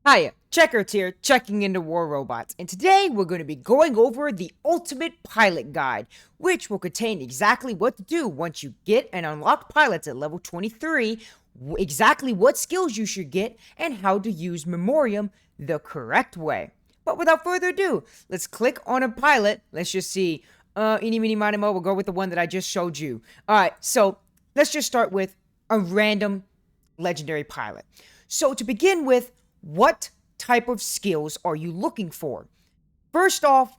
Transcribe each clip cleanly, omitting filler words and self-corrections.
Hiya, Check Hertz here, checking into War Robots, and today we're going to be going over the Ultimate Pilot Guide, which will contain exactly what to do once you get and unlock pilots at level 23, exactly what skills you should get, and how to use Memorium the correct way. But without further ado, let's click on a pilot. Let's just see. Eeny, meeny, miny, mo, we'll go with the one that I just showed you. Alright, so let's just start with a random legendary pilot. So to begin with, what type of skills are you looking for? First off,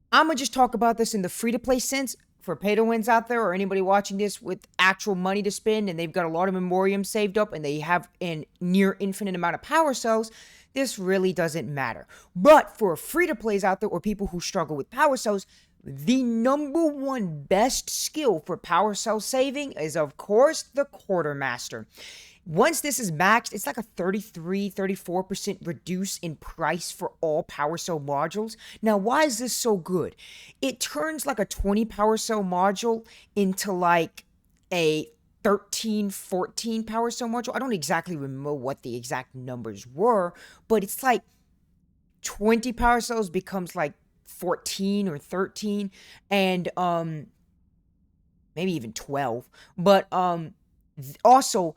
I'm going to just talk about this in the free-to-play sense for pay-to-wins out there or anybody watching this with actual money to spend and they've got a lot of Memorium saved up and they have a near infinite amount of power cells. This really doesn't matter. But for free-to-plays out there or people who struggle with power cells, the number one best skill for power cell saving is, of course, the Quartermaster. Once this is maxed, it's like a 34% reduce in price for all power cell modules. Now, why is this so good? It turns like a 20 power cell module into like a 13, 14 power cell module. I don't exactly remember what the exact numbers were, but it's like 20 power cells becomes like 14 or 13 and maybe even 12. But also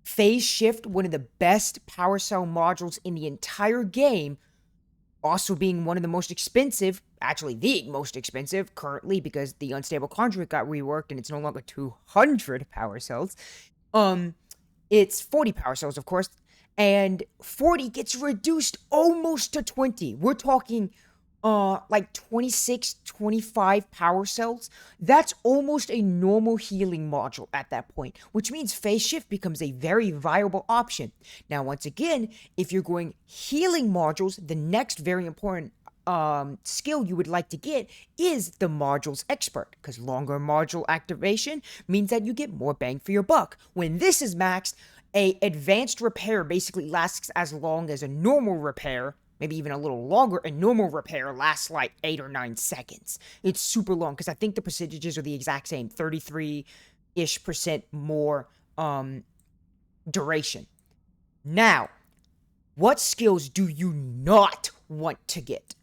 Phase Shift, one of the best power cell modules in the entire game, also being one of the most expensive, actually the most expensive currently because the Unstable Conduit got reworked and it's no longer 200 power cells. It's 40 power cells, of course, and 40 gets reduced almost to 20. We're talking like 26, 25 power cells. That's almost a normal healing module at that point, which means Phase Shift becomes a very viable option. Now, once again, if you're going healing modules, the next very important skill you would like to get is the modules expert, because longer module activation means that you get more bang for your buck. When this is maxed, a advanced repair basically lasts as long as a normal repair, maybe even a little longer. A normal repair lasts like 8 or 9 seconds. It's super long because I think the percentages are the exact same, 33-ish% more duration. Now, what skills do you not want to get?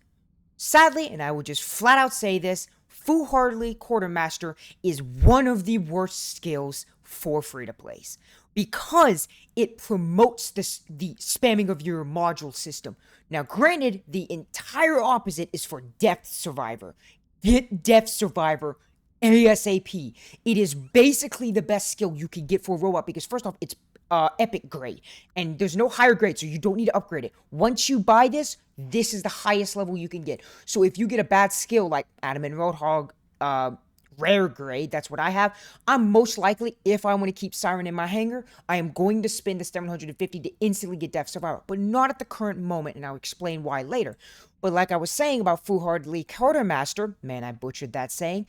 Sadly, and I will just flat out say this, foolhardy Quartermaster is one of the worst skills for free-to-plays because it promotes the spamming of your module system. Now, granted, the entire opposite is for Death Survivor. Get Death Survivor ASAP. It is basically the best skill you can get for a robot because, first off, it's epic grade, and there's no higher grade, so you don't need to upgrade it. Once you buy this, this is the highest level you can get. So if you get a bad skill like Adam and Roadhog, rare grade, that's what I have, I'm most likely, if I want to keep Siren in my hangar, I am going to spend the 750 to instantly get Death Survivor, but not at the current moment, and I'll explain why later. But like I was saying about foolhardy Quartermaster, man, I butchered that saying,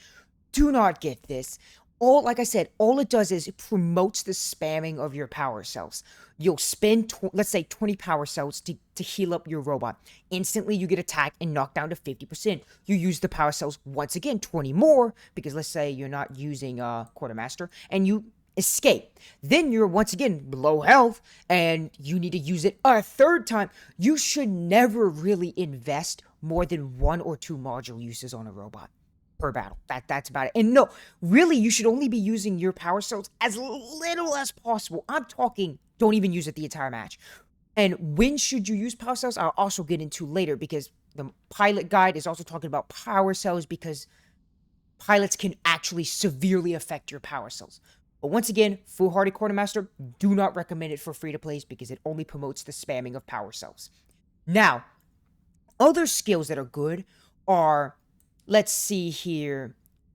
do not get this. Like I said, all it does is it promotes the spamming of your power cells. You'll spend, let's say, 20 power cells to heal up your robot. Instantly, you get attacked and knocked down to 50%. You use the power cells once again, 20 more, because let's say you're not using Quartermaster, and you escape. Then you're once again low health, and you need to use it a third time. You should never really invest more than 1 or 2 module uses on a robot per battle. That's about it. And no, really, you should only be using your power cells as little as possible. I'm talking, don't even use it the entire match. And when should you use power cells, I'll also get into later, because the pilot guide is also talking about power cells, because pilots can actually severely affect your power cells. But once again, foolhardy Quartermaster, do not recommend it for free-to-plays because it only promotes the spamming of power cells. Now, other skills that are good are, let's see here.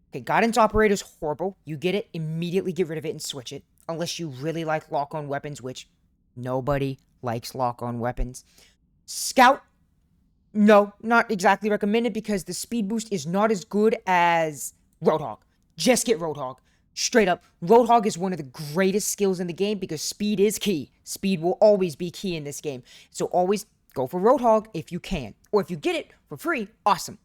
Okay, Guidance Operator is horrible. You get it, immediately get rid of it and switch it. Unless you really like lock-on weapons, which nobody likes lock-on weapons. Scout, no, not exactly recommended because the speed boost is not as good as Roadhog. Just get Roadhog. Straight up, Roadhog is one of the greatest skills in the game because speed is key. Speed will always be key in this game. So always go for Roadhog if you can. Or if you get it for free, awesome.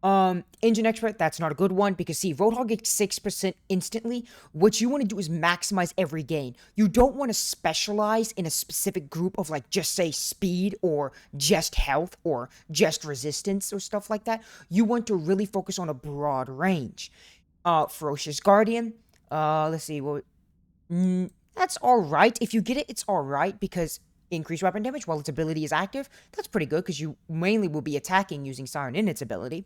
Engine expert, that's not a good one because see, Roadhog gets 6% instantly. What you want to do is maximize every gain. You don't want to specialize in a specific group of like just say speed or just health or just resistance or stuff like that. You want to really focus on a broad range. Ferocious Guardian. Let's see. What? That's all right. If you get it, it's all right because increased weapon damage while its ability is active. That's pretty good because you mainly will be attacking using Siren in its ability.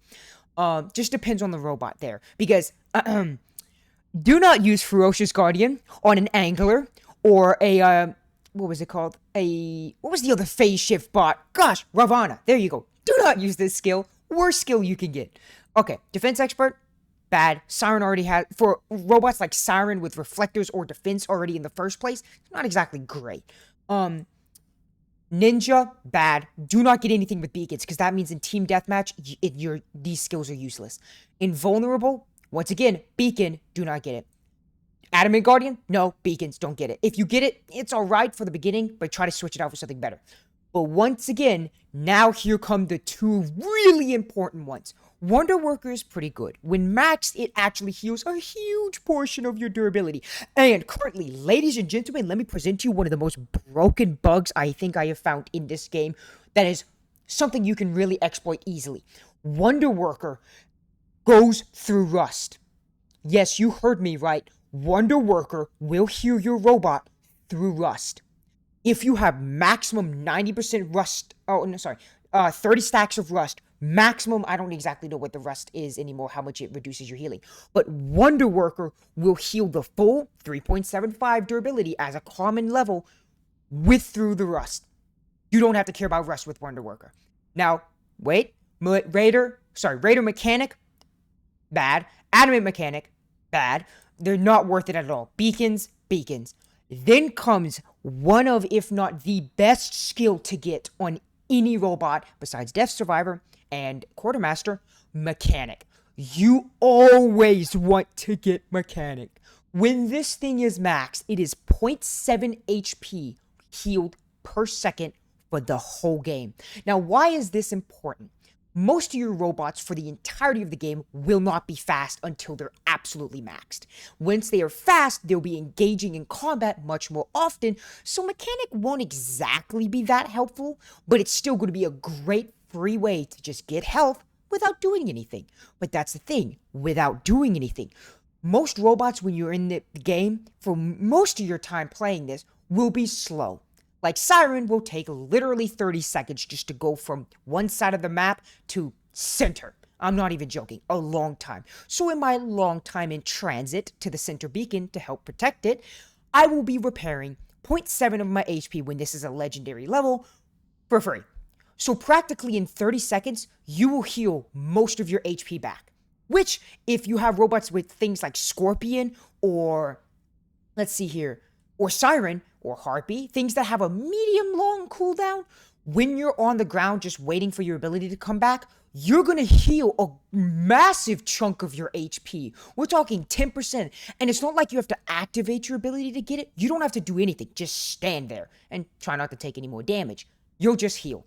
Just depends on the robot there because do not use Ferocious Guardian on an Angler or a what was it called? What was the other phase shift bot? Gosh, Ravana. There you go. Do not use this skill. Worst skill you can get. Okay, defense expert. Bad. Siren already has, for robots like Siren with reflectors or defense already in the first place, not exactly great. Ninja, bad. Do not get anything with beacons because that means in team deathmatch, these skills are useless. Invulnerable, once again, beacon, do not get it. Adamant Guardian, no, beacons, don't get it. If you get it, it's all right for the beginning, but try to switch it out for something better. But once again, now here come the two really important ones. Wonder Worker is pretty good. When maxed, it actually heals a huge portion of your durability. And currently, ladies and gentlemen, let me present to you one of the most broken bugs I think I have found in this game. That is something you can really exploit easily. Wonder Worker goes through rust. Yes, you heard me right. Wonder Worker will heal your robot through rust. If you have maximum 90% rust, 30 stacks of rust, maximum, I don't exactly know what the rust is anymore, how much it reduces your healing, but Wonder Worker will heal the full 3.75 durability as a common level through the rust. You don't have to care about rust with Wonder Worker. Now, wait, Raider Mechanic, bad. Adamant Mechanic, bad. They're not worth it at all. Beacons. Then comes one of, if not the best skill to get on any robot besides Death Survivor and Quartermaster, Mechanic. You always want to get Mechanic. When this thing is maxed, it is 0.7 HP healed per second for the whole game. Now, why is this important? Most of your robots for the entirety of the game will not be fast until they're absolutely maxed. Once they are fast, they'll be engaging in combat much more often, so Mechanic won't exactly be that helpful, but it's still going to be a great free way to just get health without doing anything. But that's the thing, without doing anything. Most robots, when you're in the game, for most of your time playing this, will be slow. Like Siren will take literally 30 seconds just to go from one side of the map to center. I'm not even joking, a long time. So in my long time in transit to the center beacon to help protect it, I will be repairing 0.7 of my HP when this is a legendary level for free. So practically in 30 seconds, you will heal most of your HP back. Which, if you have robots with things like Scorpion or, let's see here, or Siren, or Harpy, things that have a medium-long cooldown, when you're on the ground just waiting for your ability to come back, you're going to heal a massive chunk of your HP. We're talking 10%. And it's not like you have to activate your ability to get it. You don't have to do anything. Just stand there and try not to take any more damage. You'll just heal.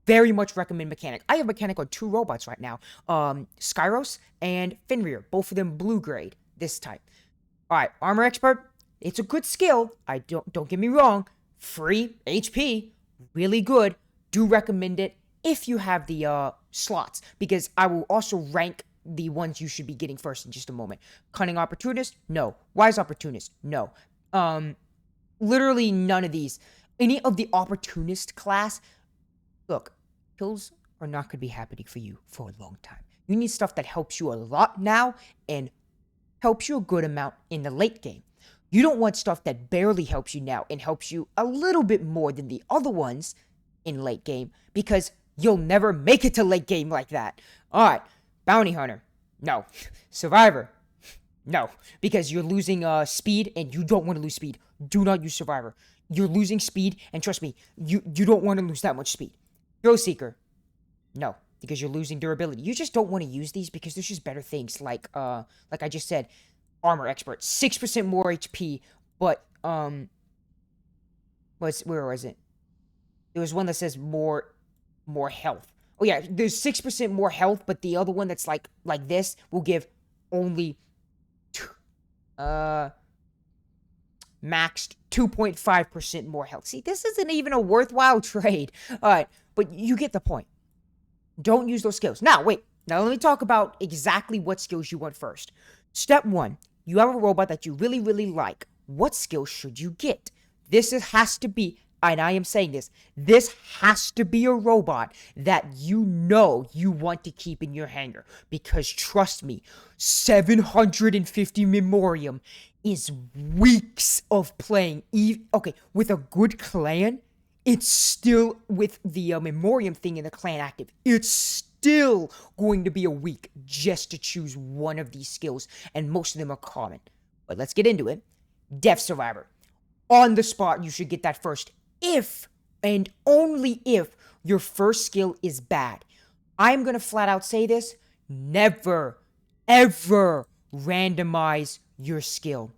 Very much recommend Mechanic. I have Mechanic on 2 robots right now. Skyros and Fenrir. Both of them blue grade this type. Alright, Armor Expert. It's a good skill. Don't get me wrong. Free HP, really good. Do recommend it if you have the slots, because I will also rank the ones you should be getting first in just a moment. Cunning Opportunist, no. Wise Opportunist, no. Literally none of these. Any of the Opportunist class, look, kills are not going to be happening for you for a long time. You need stuff that helps you a lot now and helps you a good amount in the late game. You don't want stuff that barely helps you now and helps you a little bit more than the other ones in late game, because you'll never make it to late game like that. Alright, Bounty Hunter, no. Survivor, no. Because you're losing speed and you don't want to lose speed. Do not use Survivor. You're losing speed, and trust me, you don't want to lose that much speed. Thrill Seeker, no. Because you're losing durability. You just don't want to use these because there's just better things like I just said, Armor Expert, 6% more HP, but, where was it? There was one that says more health. Oh yeah, there's 6% more health, but the other one that's like this will give only maxed 2.5% more health. See, this isn't even a worthwhile trade. All right, but you get the point. Don't use those skills. Now, wait. Now, let me talk about exactly what skills you want first. Step 1. You have a robot that you really, really like. What skills should you get? Has to be, and I am saying this has to be a robot that you know you want to keep in your hangar. Because trust me, 750 Memorium is weeks of playing. Okay, with a good clan, it's still, with the Memorium thing in the clan active, it's still going to be a week just to choose one of these skills, and most of them are common. But let's get into it. Death Survivor. On the spot, you should get that first, if and only if your first skill is bad. I'm going to flat out say this: never, ever randomize your skill.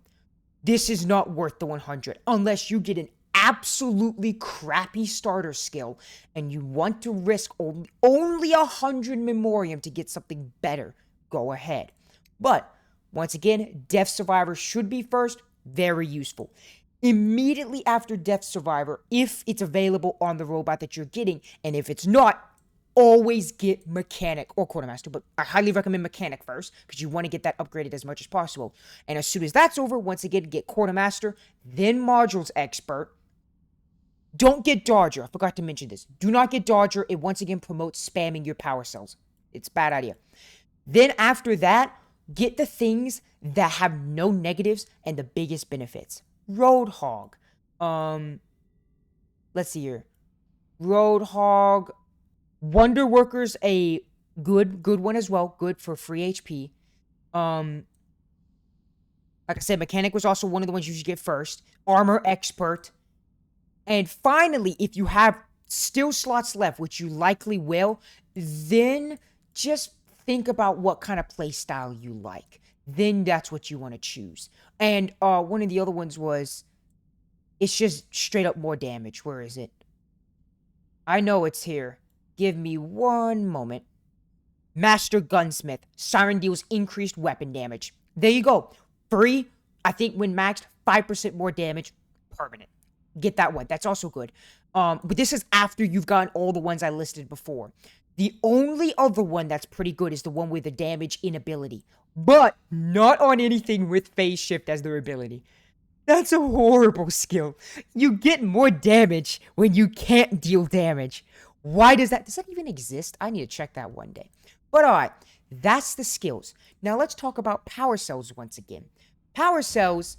This is not worth the 100 unless you get an absolutely crappy starter skill and you want to risk only 100 Memorium to get something better. Go ahead. But once again, Death Survivor should be first. Very useful. Immediately after Death Survivor, if it's available on the robot that you're getting, and if it's not, always get Mechanic or Quartermaster, but I highly recommend Mechanic first because you want to get that upgraded as much as possible. And as soon as that's over, once again, get Quartermaster, then Modules Expert. Don't get Dodger. I forgot to mention this. Do not get Dodger. It once again promotes spamming your power cells. It's a bad idea. Then after that, get the things that have no negatives and the biggest benefits. Roadhog. Let's see here. Roadhog. Wonder Worker's a good one as well. Good for free HP. Like I said, Mechanic was also one of the ones you should get first. Armor Expert. And finally, if you have still slots left, which you likely will, then just think about what kind of play style you like. Then that's what you want to choose. And one of the other ones was, it's just straight up more damage. Where is it? I know it's here. Give me one moment. Master Gunsmith. Siren deals increased weapon damage. There you go. Free. I think when maxed, 5% more damage. Permanent. Get that one. That's also good. But this is after you've gotten all the ones I listed before. The only other one that's pretty good is the one with the damage inability. But not on anything with phase shift as their ability. That's a horrible skill. You get more damage when you can't deal damage. Why does that even exist? I need to check that one day. But alright, that's the skills. Now let's talk about power cells once again. Power cells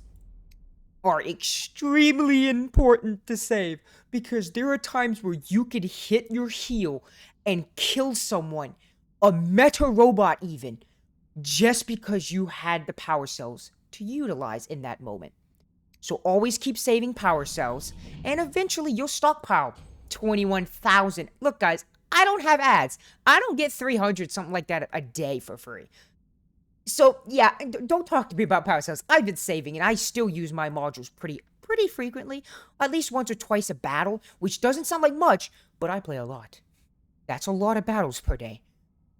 are extremely important to save because there are times where you could hit your heal and kill someone, a meta robot even, just because you had the power cells to utilize in that moment. So always keep saving power cells, and eventually you'll stockpile 21,000. Look, guys, I don't have ads. I don't get 300, something like that, a day for free. So, yeah, don't talk to me about power cells. I've been saving, and I still use my modules pretty frequently. At least once or twice a battle, which doesn't sound like much, but I play a lot. That's a lot of battles per day.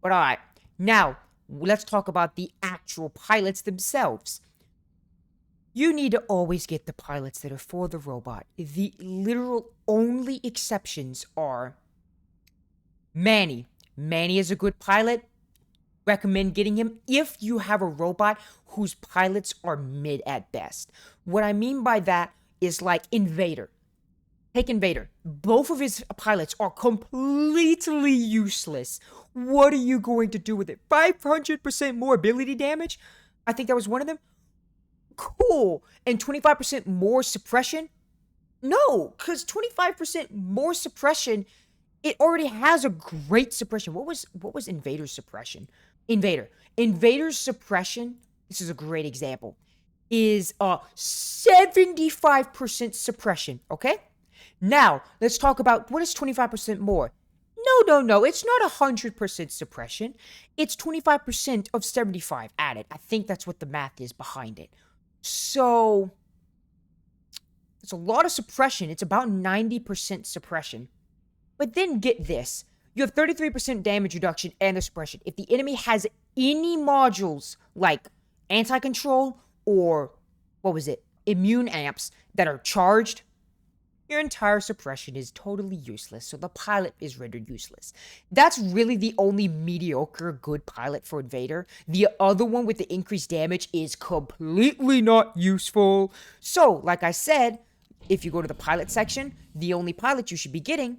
But alright, now, let's talk about the actual pilots themselves. You need to always get the pilots that are for the robot. The literal only exceptions are Manny. Manny is a good pilot. Recommend getting him if you have a robot whose pilots are mid at best. What I mean by that is like Invader. Take Invader. Both of his pilots are completely useless. What are you going to do with it? 500% more ability damage? I think that was one of them. Cool. And 25% more suppression? No, because 25% more suppression, it already has a great suppression. What was Invader's suppression? Invader's suppression, this is a great example, is 75% suppression, okay? Now, let's talk about what is 25% more. No, it's not 100% suppression. It's 25% of 75 added. I think that's what the math is behind it. So, it's a lot of suppression. It's about 90% suppression. But then get this. You have 33% damage reduction and the suppression. If the enemy has any modules like anti-control or, immune amps that are charged, your entire suppression is totally useless, so the pilot is rendered useless. That's really the only mediocre good pilot for Invader. The other one with the increased damage is completely not useful. So, like I said, if you go to the pilot section, the only pilots you should be getting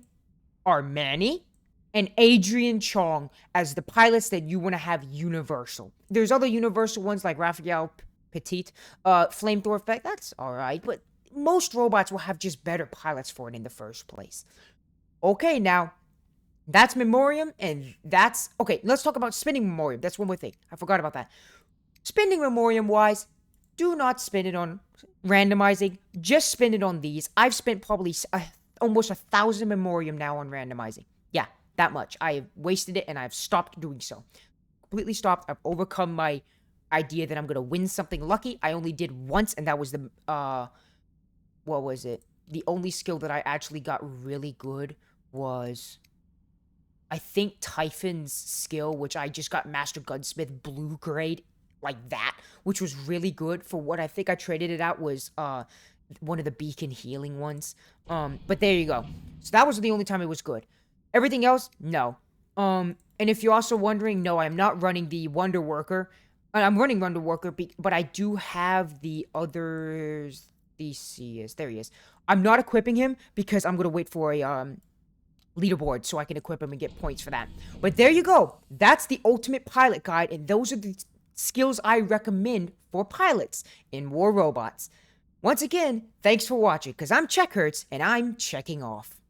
are Manny and Adrian Chong as the pilots that you want to have universal. There's other universal ones like Raphael Petit, Flamethrower Effect, that's alright, but most robots will have just better pilots for it in the first place. Okay, now, that's Memorium, and that's... Okay, let's talk about spending Memorium. That's one more thing. I forgot about that. Spending Memorium-wise, do not spend it on randomizing. Just spend it on these. I've spent probably almost 1,000 Memorium now on randomizing. Yeah, that much. I have wasted it, and I've stopped doing so. Completely stopped. I've overcome my idea that I'm going to win something lucky. I only did once, and that was the... what was it? The only skill that I actually got really good was, I think, Typhon's skill, which I just got Master Gunsmith blue grade, like that, which was really good for what I think I traded it out was, one of the beacon healing ones. But there you go. So that was the only time it was good. Everything else, no. And if you're also wondering, no, I'm not running the Wonder Worker. I'm running Wonder Worker, but I do have the others... There he is. I'm not equipping him because I'm going to wait for a leaderboard so I can equip him and get points for that. But there you go. That's the ultimate pilot guide, and those are the skills I recommend for pilots in War Robots. Once again, thanks for watching, because I'm Check Hertz, and I'm checking off.